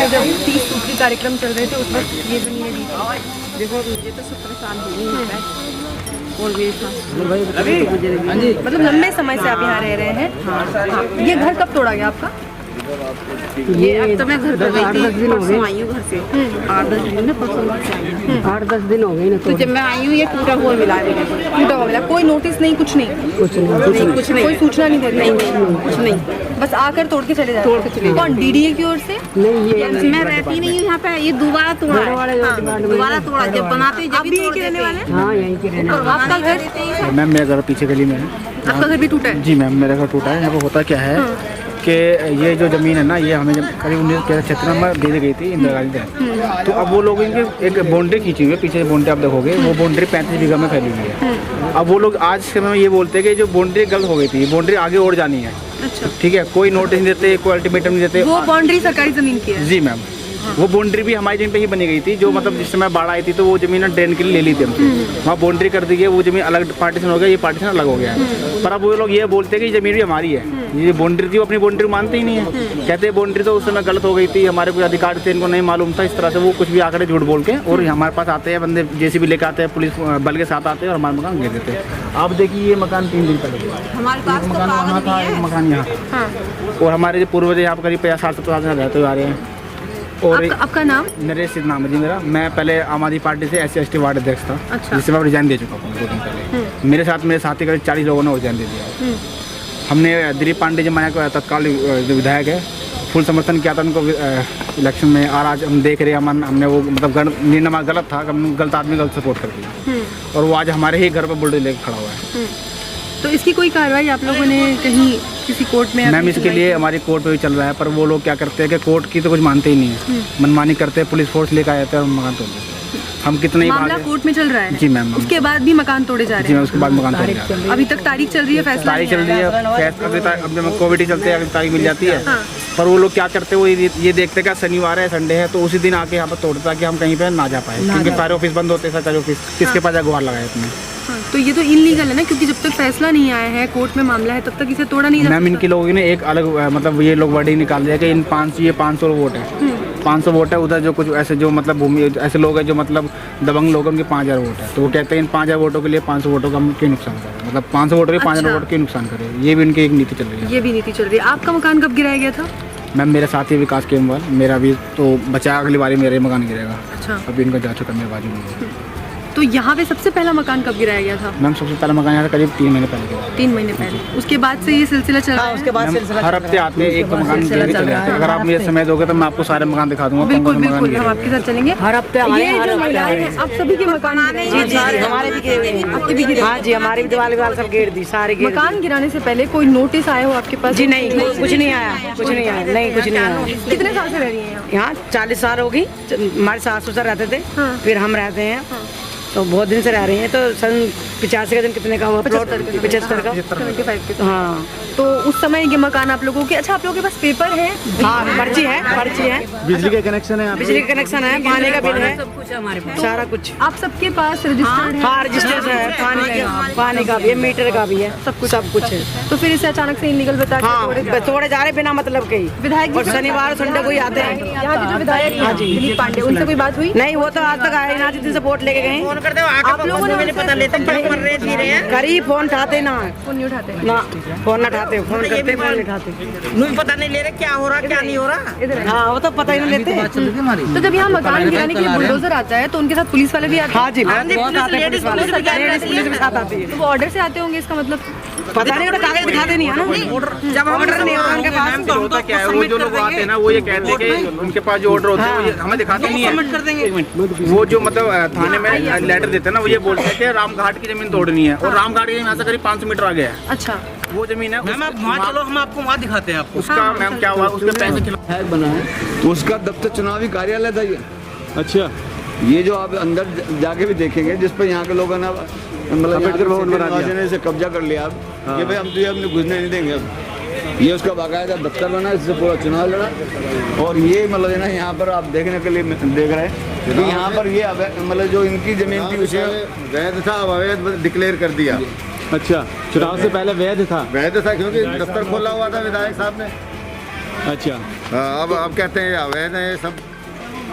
में जब 30 सूत्री कार्यक्रम चल रहे थे उस वक्त ये ज़मीनें दी थी? देखो मुझे तो 17 साल हो गए और भी था। मतलब लंबे समय से आप यहाँ रह रहे हैं? हाँ। ये घर कब तोड़ा गया आपका? ये अब तो मैं घर पे गई थी, परसों आई हूँ घर से। 8-10 दिन में परसों घर से आई हूँ। 8-10 दिन हो गए ना। तो जब मैं आई हूँ ये टूटा हुआ मिला है। टूटा हुआ मिला? कोई नोटिस नहीं, कुछ नहीं? कुछ नहीं। कोई सूचना नहीं देते? नहीं, कुछ नहीं, बस आकर तोड़ के चले जाते? तोड़ के चले जाते। कौन, डीडीए की ओर से? नहीं, ये मैं रहती नहीं हूँ यहाँ पे, ये दोबारा तोड़ा है। दोबारा तोड़ा, जब बनाते जब भी यहीं के रहने वाले? हाँ, यहीं के रहने वाले। आपका घर? मैम मेरा घर पीछे गली में है। आपका घर भी टूटा है? जी मैम, मेरा घर टूटा है। यहाँ पर होता क्या है कि ये जो ज़मीन है ना, ये हमें करीब 1976 में दे दी गई थी इंदिरा गांधी ने। तो अब वो लोग इनके एक बाउंड्री खींची हुई है, पीछे बाउंड्री आप देखोगे वो बाउंड्री 35 बीघा में फैली हुई है। अब वो लोग आज के समय ये बोलते हैं कि जो बाउंड्री गलत हो गई थी, बाउंड्री आगे और जानी है। अच्छा, ठीक है, कोई नोटिस नहीं देते, कोई अल्टीमेटम नहीं देते। वो बाउंड्री सरकारी ज़मीन की है? जी मैम, वो बाउंड्री भी हमारी जमीन पे ही बनी गई थी। जो मतलब जिस समय बाढ़ आई थी तो वो जमीन ड्रेन के लिए ले ली थी हमसे। वहाँ बाउंड्री कर दी गई, वो जमीन अलग पार्टीशन हो गया, ये पार्टीशन अलग हो गया है। पर अब वो लोग ये बोलते हैं कि ये जमीन भी हमारी है। ये बाउंड्री थी, वो अपनी बाउंड्री मानते ही नहीं है। कहते हैं बाउंड्री तो उस समय गलत हो गई थी, हमारे कोई अधिकार थे, इनको नहीं मालूम था। इस तरह से वो कुछ भी आकर झूठ बोल के और हमारे पास आते हैं बंदे, जेसीबी लेकर आते हैं, पुलिस बल के साथ आते हैं और हमारा मकान घेर देते हैं। आप देखिए ये मकान 3 दिन पहले हमारे पास तो मकान वहाँ था, एक मकान यहाँ था। और हमारे जो पूर्वज यहाँ पर करीब 50-60 साल से रहते हुए आ रहे हैं। और आपका नाम? नरेश सिंह नाम है जी मेरा। मैं पहले आम आदमी पार्टी से SC/ST वार्ड अध्यक्ष था। अच्छा। जिससे मैं रिजाइन दे चुका हूँ 2 दिन पहले। मेरे साथ मेरे साथी करीब 40 लोगों ने रिजाइन दे दिया। हमने दिलीप पांडे जी हमारे को तत्काल जो विधायक है, फुल समर्थन किया था उनको इलेक्शन में। और आज हम देख रहे हैं हमने वो मतलब निर्णय गलत था, गलत आदमी गलत सपोर्ट कर दिया और वो आज हमारे ही घर पर बुलडोजर लेकर खड़ा हुआ है। तो इसकी कोई कार्रवाई आप लोगों ने कहीं किसी कोर्ट में? मैम इसके लिए हमारी कोर्ट में भी चल रहा है, पर वो लोग क्या करते हैं कि कोर्ट की तो कुछ मानते ही नहीं है, मनमानी करते हैं, पुलिस फोर्स लेकर आ जाते हैं और मकान तोड़ देते हैं। हम कितने ही मामला कोर्ट में चल रहा है? जी मैम। उसके बाद भी मकान तोड़े जा रहे हैं? जी मैम, उसके बाद मकान तोड़े जा रहे हैं। अभी तक तारीख चल रही है, फैसला तारीख चल रही है, अब कोविड ही चलते हैं, अभी तारीख मिल जाती है। पर वो लोग क्या करते हैं, वो ये देखते हैं कि शनिवार है, संडे है, तो उसी दिन आके यहाँ पर तोड़ता है कि हम कहीं पे ना जा पाए, क्योंकि सारे ऑफिस बंद होते हैं, सरकारी ऑफिस किसके पास गुहार लगाए अपने। तो ये तो इलीगल है ना, क्योंकि जब तक फैसला नहीं आया है, कोर्ट में मामला है, तब तक इसे तोड़ा नहीं जा सकता। मैम इनके लोगों ने एक अलग मतलब ये लोग वर्डिंग निकाल दिया कि इन 500 वोट है, 500 वोट है। उधर जो कुछ ऐसे जो मतलब भूमि ऐसे लोग हैं जो मतलब दबंग लोग हैं, उनके 5000 वोट है। तो वो कहते हैं इन 5000 वोटों के लिए 500 वोटों का हम क्यों नुकसान करें, मतलब 500 वोटों के 5000 वोट क्यों नुकसान करें। ये भी इनकी एक नीति चल रही है। ये भी नीति चल रही है। आपका मकान कब गिराया गया था? मैम मेरे साथी विकास केमवाल, मेरा भी तो बचा, अगली बारी मेरे मकान गिरेगा। अच्छा। अभी इनका जा चुका, मेरे बाजू में। तो यहाँ पे सबसे पहला मकान कब गिराया गया था? मैम सबसे पहला मकान यहाँ करीब 3 महीने पहले गिरा। 3 महीने पहले। उसके बाद से ये सिलसिला चल रहा है? उसके बाद सिलसिला हर हफ्ते आते हैं, एक तो मकान गिर के चले जाते हैं। अगर आप मुझे समय दोगे तो मैं आपको सारे मकान दिखा दूंगा। बिल्कुल बिल्कुल, हम आपके साथ चलेंगे। हर हफ्ते ये जो महिलाएं हैं, आप सभी के मकान गिरे? जी जी, हमारे भी गिरे हुए हैं। आपके भी गिरे? हाँ जी, हमारे भी दीवार सब घेर दी, सारे घेर दी। मकान गिराने से पहले कोई नोटिस आया हो आपके पास? जी नहीं, कुछ नहीं आया, कुछ नहीं आया, नहीं कुछ नहीं आया। कितने साल से रह रही हैं यहाँ? 40 साल हो गई। हमारे सास ससुर रहते थे, फिर हम रहते हैं, तो बहुत दिन से रह रही हैं। तो सन 85 का दिन कितने का हुआ? 75 का। 75 का। हाँ, तो उस समय ये मकान आप लोगों के, अच्छा आप लोगों के पास पेपर है? हाँ, पर्ची है, पर्ची है, बिजली का कनेक्शन है, बिजली का कनेक्शन है, पानी का बिल है, सब कुछ हमारे पास, सारा कुछ। आप सबके पास रजिस्टर्ड है? हाँ, रजिस्टर है, पानी का भी है, मीटर का भी है, सब कुछ है। तो फिर इसे अचानक से इलीगल बता के हाँ, तोड़े जा रहे बिना मतलब के ही। विधायक और शनिवार संडे को ही आते हैं। यहाँ के जो विधायक हैं दिलीप पांडे, उनसे कोई बात हुई? नहीं, वो तो आज तक आए ना, जिस दिन से वोट लेके गए। आप लोगों ने पता लेते करीब फोन उठाते ना, फोन नहीं उठाते ना फोन ना उठाते, फोन करते, फोन नहीं उठाते। पता नहीं ले रहे क्या हो रहा क्या नहीं हो रहा। हाँ, वो तो पता ही नहीं लेते। तो जब यहाँ मकान गिराने के लिए बुलडोजर आता है तो उनके साथ पुलिस वाले भी आते हैं? हाँ जी, बहुत आते हैं, पुलिस वाले, पुलिस भी साथ आती है। तो वो ऑर्डर से आते होंगे, इसका मतलब? पता नहीं, वो कागज दिखाते नहीं है ना, जब ऑर्डर नहीं होता उनके पास। तो होता क्या है, वो जो लोग आते हैं ना, वो ये कहते हैं कि उनके पास जो ऑर्डर होते हैं वो हमें दिखाते नहीं है। वो जो मतलब थाने में लेटर देते हैं ना, वो ये बोलते हैं कि रामघाट की जमीन तोड़नी है, और रामघाट की जमीन यहाँ से करीब 500 मीटर आगे है। अच्छा, वो जमीन है। मैम आप वहाँ चलो, हम आपको वहाँ दिखाते हैं आपको। उसका मैम क्या हुआ, उसके पैसे खिला बना है तो उसका दफ्तर चुनावी कार्यालय था ये। अच्छा, ये जो आप अंदर जाके भी देखेंगे, जिस पर यहाँ के लोगों ने मतलब अम्बेडकर भवन बना दिया, ने से कब्जा कर लिया। अब ये भाई हम तो ये अपने घुसने नहीं देंगे। अब ये उसका बाकायदा दफ्तर बना, इससे पूरा चुनाव लड़ा। और ये मतलब है ना, यहाँ पर आप देखने के लिए देख रहे हैं कि यहाँ पर ये मतलब जो इनकी जमीन थी उसे वैध था, अब अवैध डिक्लेयर कर दिया। अच्छा, चुनाव से पहले वैध था? वैध था क्योंकि दफ्तर खोला हुआ था विधायक साहब ने। अच्छा, हाँ, अब कहते हैं अवैध है ये सब।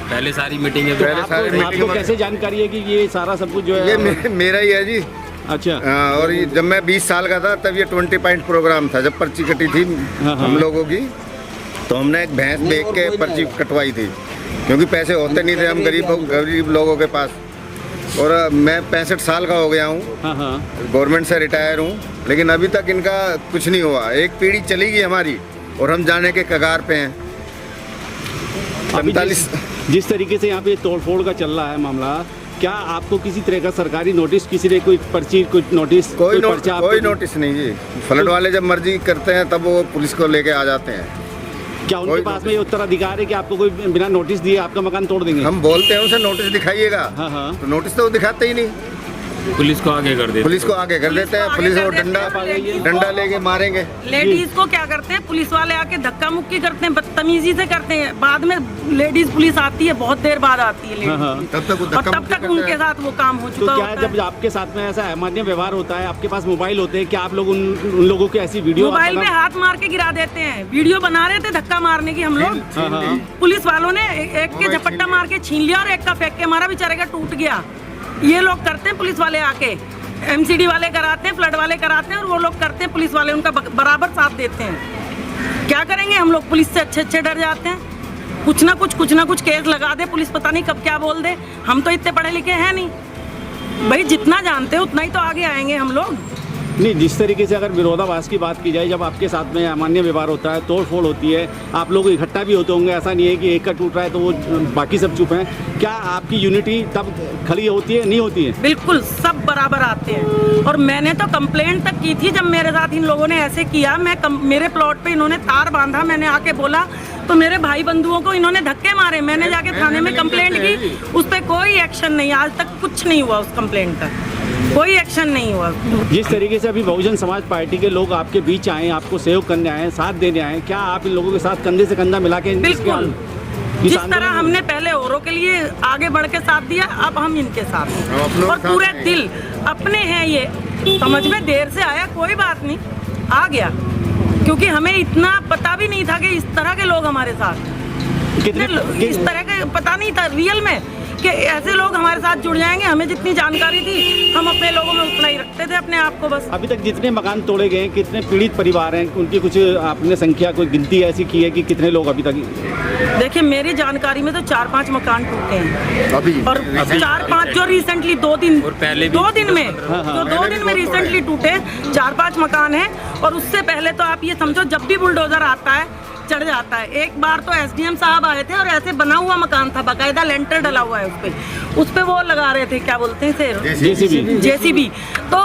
पहले सारी मीटिंगें पहले सारी आपको मीटिंग कैसे जानकारी है कि ये सारा सब कुछ जो ये है? मेरा ही है जी। अच्छा, और ये जब मैं 20 साल का था तब ये 20 पॉइंट प्रोग्राम था, जब पर्ची कटी थी हाँ। हम लोगों की, तो हमने एक भैंस बेच के पर्ची कटवाई थी, क्योंकि पैसे होते नहीं थे हम गरीब लोगों के पास। और मैं 65 साल का हो गया हूँ, हाँ, गवर्नमेंट से रिटायर हूँ, लेकिन अभी तक इनका कुछ नहीं हुआ। एक पीढ़ी चली गई हमारी और हम जाने के कगार पे हैं। अभी 45 जिस तरीके से यहाँ पे तोड़फोड़ का चल रहा है मामला, क्या आपको किसी तरह का सरकारी नोटिस, किसी ने कोई पर्ची, कोई नोटिस, कोई पर्चा आपको- नोटिस नहीं जी। फ्लड वाले जब मर्जी करते हैं तब वो पुलिस को लेके आ जाते हैं। क्या उनके कोई पास में ये उत्तराधिकार है कि आपको कोई बिना नोटिस दिए आपका मकान तोड़ देंगे? हम बोलते हैं उनसे नोटिस दिखाइएगा, हाँ। तो नोटिस तो वो दिखाते ही नहीं। पुलिस को आगे कर देते। पुलिस को आगे कर देते हैं, पुलिस वो डंडा लेके मारेंगे। लेडीज को क्या करते हैं, पुलिस वाले आके धक्का मुक्की करते हैं, बदतमीजी से करते हैं। बाद में लेडीज पुलिस आती है, बहुत देर बाद आती है लेडीज हाँ। पुलिस। तब तक वो और धक्का तब मुक्की तक करते उनके हैं। साथ वो काम हो तो चुका क्या होता जब है। आपके साथ में ऐसा अमान्य व्यवहार होता है, आपके पास मोबाइल होते हैं, क्या आप लोग उन लोगों की ऐसी वीडियो मोबाइल पे हाथ मार के गिरा देते हैं। वीडियो बना रहे थे धक्का मारने की हम लोग, हाँ। पुलिस वालों ने एक के झपट्टा मार के छीन लिया और एक का फेंक के मारा, बेचारे का टूट गया। ये लोग करते हैं, पुलिस वाले आके एमसीडी वाले कराते हैं, फ्लड वाले कराते हैं, और वो लोग करते हैं, पुलिस वाले उनका बराबर साथ देते हैं। क्या करेंगे हम लोग, पुलिस से अच्छे डर जाते हैं। कुछ ना कुछ केस लगा दे पुलिस, पता नहीं कब क्या बोल दे। हम तो इतने पढ़े लिखे हैं नहीं भाई, जितना जानते हैं उतना ही तो आगे आएंगे हम लोग। नहीं, जिस तरीके से अगर विरोधाभास की बात की जाए, जब आपके साथ में अमान्य व्यवहार होता है, तोड़फोड़ होती है, आप लोग इकट्ठा भी होते होंगे, ऐसा नहीं है कि एक का टूट रहा है तो वो बाकी सब चुप हैं। क्या आपकी यूनिटी तब खड़ी होती है, नहीं होती है? बिल्कुल, सब बराबर आते हैं। और मैंने तो कंप्लेंट तक की थी जब मेरे साथ इन लोगों ने ऐसे किया। मेरे प्लॉट पे इन्होंने तार बांधा, मैंने आके बोला तो मेरे भाई बंधुओं को इन्होंने धक्के मारे। मैंने जाके थाने में कंप्लेंट की, उस पर कोई एक्शन नहीं, आज तक कुछ नहीं हुआ। उस कंप्लेंट का कोई एक्शन नहीं हुआ। जिस तरीके से अभी बहुजन समाज पार्टी के लोग आपके बीच आए, आपको सहयोग करने आए, साथ देने आए, क्या आप इन लोगों के साथ कंधे से कंधा मिला के बिल्कुल, जिस तरह हमने पहले औरों के लिए आगे बढ़ के साथ दिया, अब हम इनके साथ हैं। और पूरे दिल अपने हैं। ये समझ में देर से आया, कोई बात नहीं, आ गया, क्योंकि हमें इतना पता भी नहीं था कि इस तरह के लोग हमारे साथ, इस तरह के पता नहीं था रियल में कि ऐसे लोग हमारे साथ जुड़ जाएंगे। हमें जितनी जानकारी थी, हम अपने लोगों में उतना ही रखते थे अपने आप को बस। अभी तक जितने मकान तोड़े गए, कितने पीड़ित परिवार हैं, उनकी कुछ आपने संख्या, कोई गिनती ऐसी की है कि कितने लोग अभी तक? देखिए, मेरी जानकारी में तो 4-5 मकान टूटे हैं अभी, और 4-5 जो रिसेंटली 2 दिन और पहले भी 2 दिन में जो 2 दिन में रिसेंटली टूटे 4-5 मकान हैं। और उससे पहले तो आप ये समझो, जब भी बुलडोजर आता है चढ़ जाता है। एक बार तो एसडीएम साहब आए थे और ऐसे बना हुआ मकान था, बाकायदा लेंटर डला हुआ है उस पे वो लगा रहे थे, क्या बोलते हैं, जेसीबी। तो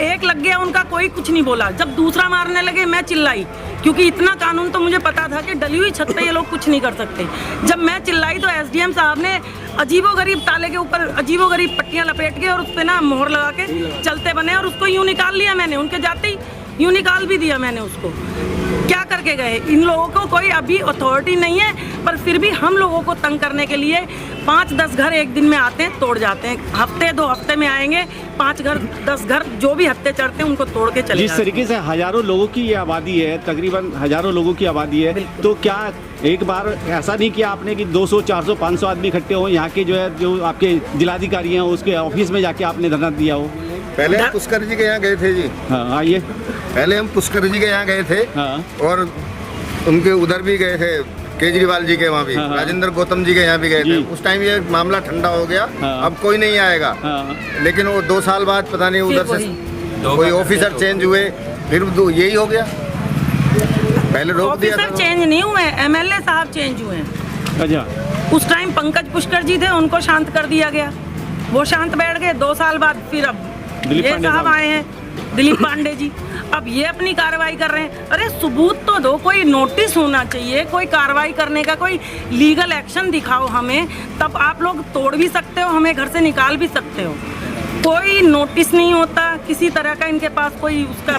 एक लग गया उनका, कोई कुछ नहीं बोला। जब दूसरा मारने लगे मैं चिल्लाई, क्योंकि इतना कानून तो मुझे पता था कि डली हुई छत पे ये लोग कुछ नहीं कर सकते। जब मैं चिल्लाई तो एसडीएम साहब ने अजीबोगरीब ताले के ऊपर अजीबोगरीब पट्टियां लपेट के और उस पे ना मोहर लगा के चलते बने, और उसको यूं निकाल लिया मैंने। उनके जाते ही यूं निकाल भी दिया मैंने उसको। क्या करके गए? इन लोगों को कोई अभी अथॉरिटी नहीं है, पर फिर भी हम लोगों को तंग करने के लिए 5-10 घर एक दिन में आते हैं, तोड़ जाते हैं। हफ्ते 2 हफ्ते में आएंगे, 5 घर 10 घर जो भी हफ्ते चढ़ते हैं उनको तोड़ के चले जिस तरीके से हजारों लोगों की ये आबादी है, तकरीबन हजारों लोगों की आबादी है, तो क्या एक बार ऐसा नहीं किया आपने कि 200, 400, 500 आदमी इकट्ठे हो, यहाँ के जो आपके जिलाधिकारी हैं उसके ऑफिस में जाके आपने धरना दिया हो? पहले हम पुष्कर जी के यहाँ गए थे जी। हाँ, आइए। पहले हम पुष्कर जी के यहाँ गए थे। हाँ। और उनके उधर भी गए थे, केजरीवाल जी के वहाँ भी। हाँ। राजेंद्र गौतम जी के यहाँ भी गए थे। उस टाइम ये मामला ठंडा हो गया। हाँ। अब कोई नहीं आएगा। हाँ। लेकिन वो 2 साल बाद पता नहीं उधर से कोई ऑफिसर चेंज हुए, फिर यही हो गया। पहले रोक दिया था। ऑफिसर चेंज नहीं हुए, एमएलए साहब चेंज हुए हैं। अच्छा। उस टाइम पंकज पुष्कर जी थे, उनको शांत कर दिया गया, वो शांत बैठ गए। 2 साल बाद फिर अब दिलीप ये पांडे साहब आए हैं, दिलीप पांडे जी। अब ये अपनी कार्रवाई कर रहे हैं। अरे सबूत तो दो, कोई नोटिस होना चाहिए, कोई कार्रवाई करने का कोई लीगल एक्शन दिखाओ हमें, तब आप लोग तोड़ भी सकते हो, हमें घर से निकाल भी सकते हो। कोई नोटिस नहीं होता किसी तरह का, इनके पास कोई उसका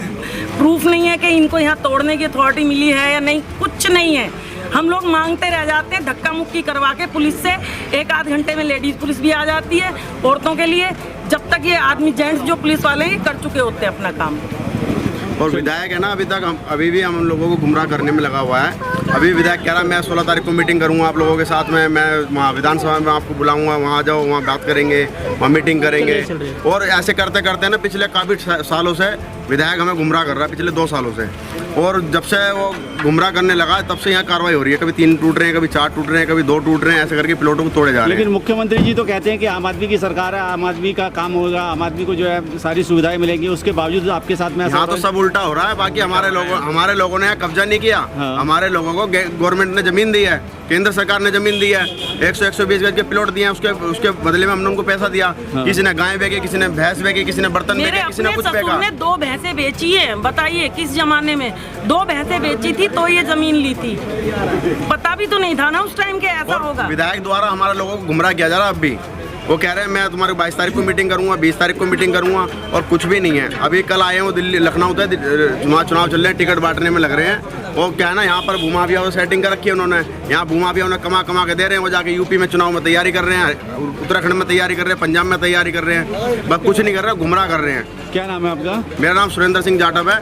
प्रूफ नहीं है कि इनको यहाँ तोड़ने की अथॉरिटी मिली है या नहीं, कुछ नहीं है। हम लोग मांगते रह जाते हैं, धक्का मुक्की करवा के पुलिस से। 1-8 घंटे में लेडीज पुलिस भी आ जाती है औरतों के लिए, जब तक ये आदमी जेंट्स जो पुलिस वाले ही कर चुके होते हैं अपना काम। और विधायक है ना अभी भी हम लोगों को गुमराह करने में लगा हुआ है। अभी विधायक कह रहा है मैं 16 तारीख को मीटिंग करूंगा आप लोगों के साथ में, मैं वहाँ विधानसभा में आपको बुलाऊंगा, वहाँ जाओ, वहाँ बात करेंगे, वहाँ मीटिंग करेंगे। और ऐसे करते करते ना पिछले काफ़ी सालों से विधायक हमें गुमराह कर रहा है, पिछले 2 सालों से। और जब से वो गुमराह करने लगा तब से यहाँ कार्रवाई हो रही है। कभी 3 टूट रहे हैं, कभी 4 टूट रहे हैं, कभी 2 टूट रहे हैं, ऐसे करके प्लॉटों को तोड़े जा रहे हैं। लेकिन मुख्यमंत्री जी तो कहते हैं कि आम आदमी की सरकार है, आम आदमी का काम होगा, आम आदमी को जो है सारी सुविधाएं मिलेंगी, उसके बावजूद आपके साथ में यहाँ तो सब उल्टा हो रहा है। बाकी हमारे लोगों ने कब्जा नहीं किया। हाँ। हमारे लोगों को गवर्नमेंट ने जमीन दी है, केंद्र सरकार ने जमीन दी है, 100-120 गज के प्लॉट दिए हैं, उसके बदले में हमने उनको पैसा दिया। हाँ। किसी ने गाय बेचे, किसी ने भैंस बेचे, किसी ने बर्तन मेरे बेचे, किसी ने अपने कुछ ससुर बेचा। ने 2 भैंसें बेची है, बताइए किस जमाने में 2 भैंसें बेची थी तो ये जमीन ली थी। पता भी तो नहीं था ना उस टाइम के ऐसा होगा। विधायक द्वारा हमारे लोगों को गुमराह किया जा रहा है। अब भी वो कह रहे हैं मैं तुम्हारे 22 तारीख को मीटिंग करूंगा, 20 तारीख को मीटिंग करूंगा, और कुछ भी नहीं है। अभी कल आए हैं वो दिल्ली, लखनऊ से चुनाव चल रहे हैं, टिकट बांटने में लग रहे हैं। वो क्या है ना, यहाँ पर भूमाफिया वो सेटिंग कर रखी है उन्होंने। यहाँ भूमाफिया उन्हें कमा के दे रहे हैं, वो जाके यूपी में चुनाव में तैयारी कर रहे हैं, उत्तराखंड में तैयारी कर रहे हैं, पंजाब में तैयारी कर रहे हैं, बस कुछ नहीं कर रहे, गुमराह कर रहे हैं। क्या नाम है आपका? मेरा नाम सुरेंद्र सिंह जाटव है,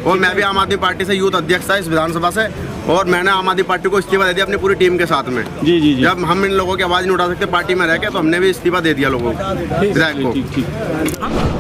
और मैं भी आम आदमी पार्टी से यूथ अध्यक्ष था इस विधानसभा से, और मैंने आम आदमी पार्टी को इस्तीफा दे दिया अपनी पूरी टीम के साथ में। जी। जब हम इन लोगों की आवाज़ नहीं उठा सकते पार्टी में रह के, तो हमने भी इस्तीफा दे दिया लोगों को, विधायक को। ठीक।